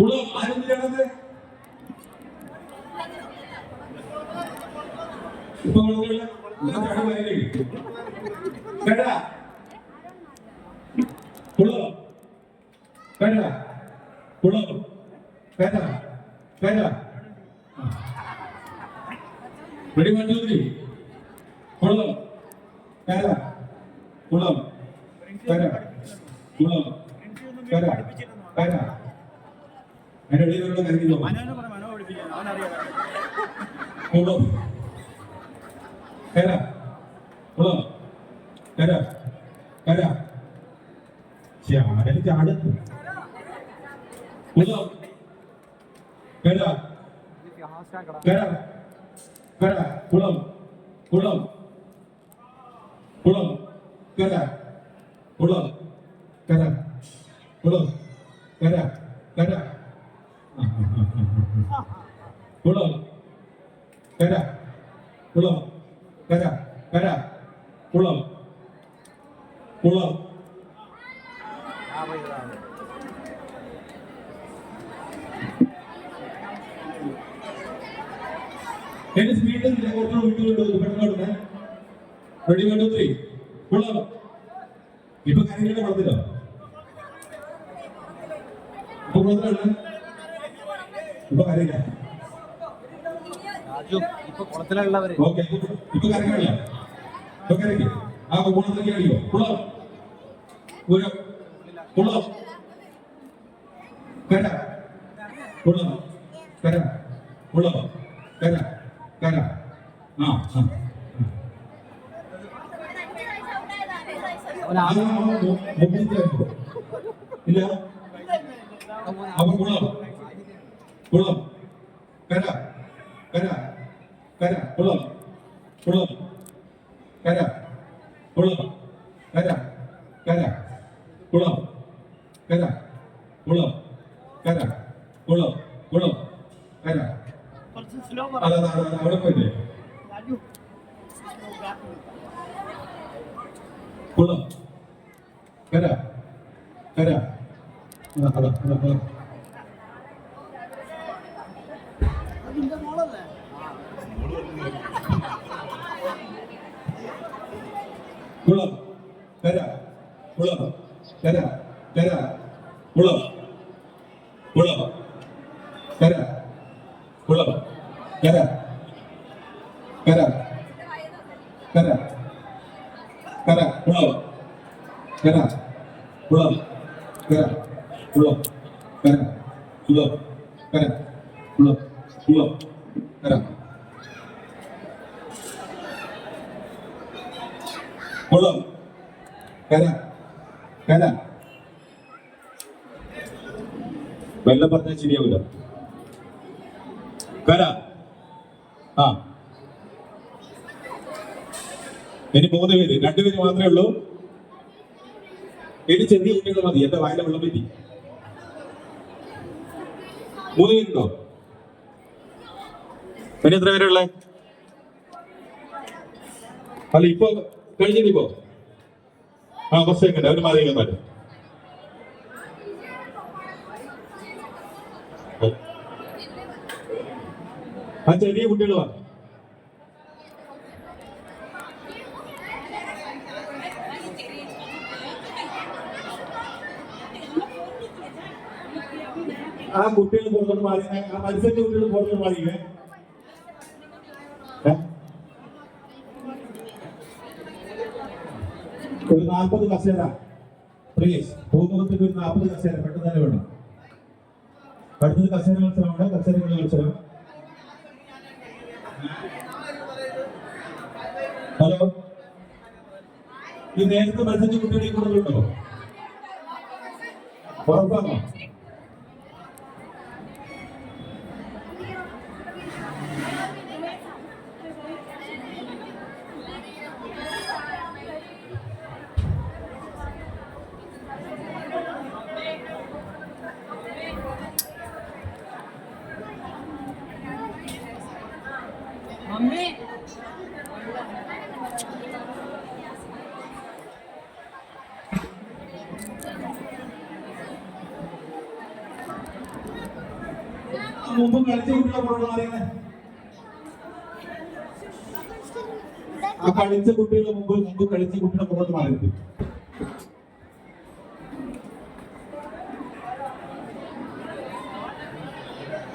കുളം ആരെന്തിനാണത് ഇപ്പൊ കേട്ടാ കുളം കേട്ടാ കുളം കേട്ടാ കേട്ടാ ready 1 2 3 കുളം കേട്ടാ കുളം കേട്ടാ കുളം കേട്ടാ കേട്ടാ എന്റെ ഇടയിലുള്ള കരുതിയോ കുളം കേട്ടാ കുളം കേട്ടാ കേട്ടാ ചാടല് ചാട് കുളം കേട്ടാ കേട്ടാ കേട്ടാ കുളം കുളം കുളം കേട്ടാ കുളം കേട്ടാ കുളം കേട്ടാ കേട്ടാ കുളം കേട്ടാ കുളം കേട്ടാ കേട്ടാ കുളം കുളം എന്റെ സ്പീഡിൽ കുറച്ച് വിട്ടുകൊണ്ടു പെട്ടെന്ന് റെഡി 1 2 3 കുളം ഇപ്പൊ കാര്യങ്ങളുടെ കുളത്തിലോ ഇപ്പൊ കുളത്തിലാണ് ഇപ്പൊ കാര്യമില്ല ഓക്കെ ഇപ്പൊ കാര്യങ്ങളില്ല ഇപ്പൊ കരയ്ക്ക് ആ കുളത്തിലേക്ക് അടിയോ കുളം കുളം കുളം കര കുളം കര കുളം കര കര ആ ഇല്ല അപ്പൊ കുളം കുളം കര കര കര കുളം കുളം കര കുളം കര കര കുളം കര കുളം കര കുളം കുളം കര അവിടെ പോയില്ലേ കുളം കര കര കുളം കര കുളം കര കര കുളം കുളം കര കുളം കര കര കര കര കുളം കര കുളം കര കുളം കര കുളം കര കുളം കുളം കര കുളം കര കര വെള്ളം പറഞ്ഞാൽ ശരിയാവില്ല കര ആ ഇനി 3 പേര് 2 പേര് മാത്രമേ ഉള്ളൂ ഇനി ചെറിയ കുട്ടികൾ മതി എന്റെ വായിലെ വെള്ളം പറ്റി 3 പേരുണ്ടോ ഇനി എത്ര പേരുള്ളേ അല്ല ഇപ്പൊ കഴിഞ്ഞിപ്പോ ആ ബസ് എങ്ങനെ അവര് മാറിയില്ല മാറ്റം ആ ചെറിയ കുട്ടികളാണ് ആ കുട്ടികൾ പുറത്തോട്ട് മാറി ആ മത്സരത്തെ കുട്ടികൾ പുറത്തോട്ട് മാറിയേ ഒരു 40 കസേര പ്ലീസ് പൂമുഖത്തേക്ക് ഒരു 40 കസേര പെട്ടെന്ന് തന്നെ വേണം അടുത്തത് കസേര മത്സരമാണ് കസേരകളുടെ മത്സരം ഹലോ ഈ നേരത്തെ മത്സരിച്ച കുട്ടികളെ കൂടുതലുണ്ടോ ഉറപ്പാണോ മമ്മി മുമ്പ് കളിച്ച കുട്ടികളെ പുറകെ മാറിയത്. ആ കളിച്ച കുട്ടികളുടെ മുമ്പ് കളിച്ച കുട്ടിയുടെ പുറകോട്ട് മാറിയത്.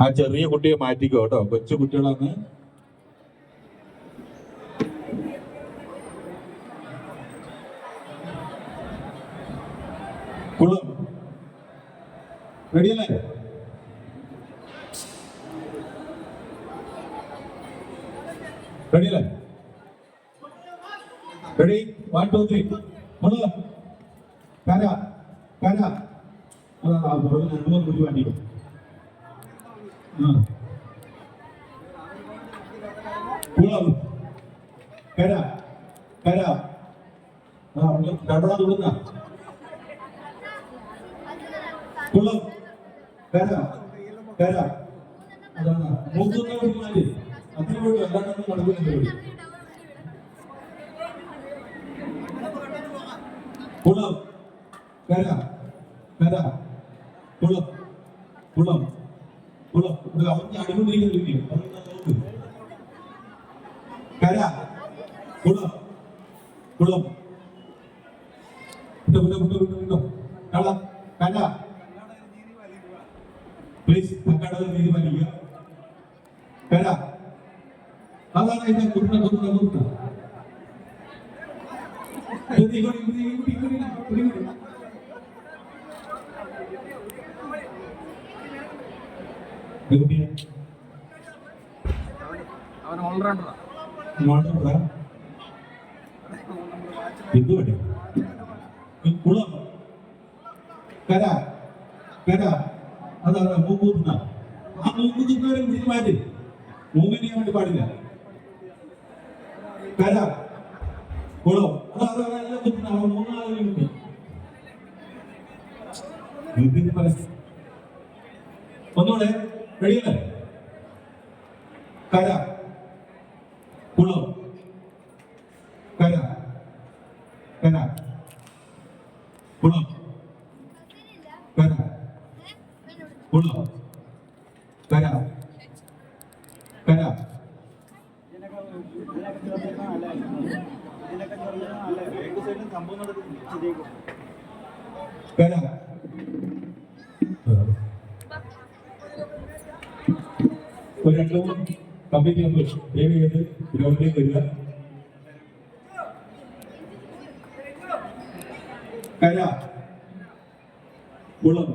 ആ ചെറിയ കുട്ടിയെ മാറ്റിക്കോ കേട്ടോ, കൊച്ചു കുട്ടികളാണ്. കുളം റെഡിയല്ലേ? റെഡിയല്ലേ? റെഡി 1 2 3 കുളം കര കര. കുട്ടി മാറ്റിക്കോ. കുളം കര കര. രണ്ടാം തുടങ്ങ. കുളം കര കര. അതാണ് മൂക്കുന്ന വേണ്ടി മാറ്റി. അത്ര വേണ്ടി അല്ലാണ്ട് നടക്കുന്നില്ല. കുളം കര കര. കുളം കുളം കുളം. അവർക്ക് അടികൊണ്ടിരിക്കുന്നില്ല. കര കുളം കുളം. കള കര. പ്ലീസ് തക്കട രീതി വലിക്കുക. കര. അതാണ് അതിന്റെ കുട്ട. അവൻ ഓൾറൗണ്ടറാ. എന്തുപടി കുളം കര കര. അതാണ് മൂക്കൂത്തുന്ന. ആ മൂക്കൂത്തുന്നവരെ പിടിച്ച് മാറ്റി. മൂവിന് ചെയ്യാൻ വേണ്ടി പാടില്ല. കര കുളം. അതാണ് എല്ലാം കുത്തുന്ന. അവൻ മൂന്നാളുകളുണ്ട്. ഒന്നുകൂടെ റെഡിയല്ലേ? കര കുളം കര കര കുളം കര കുളം കര കര. കര ഒരു 2 കമ്മിറ്റി മെമ്പേഴ്സ് ദയവ് ചെയ്ത് ഗ്രൗണ്ടിലേക്ക് വരിക. കര കുളം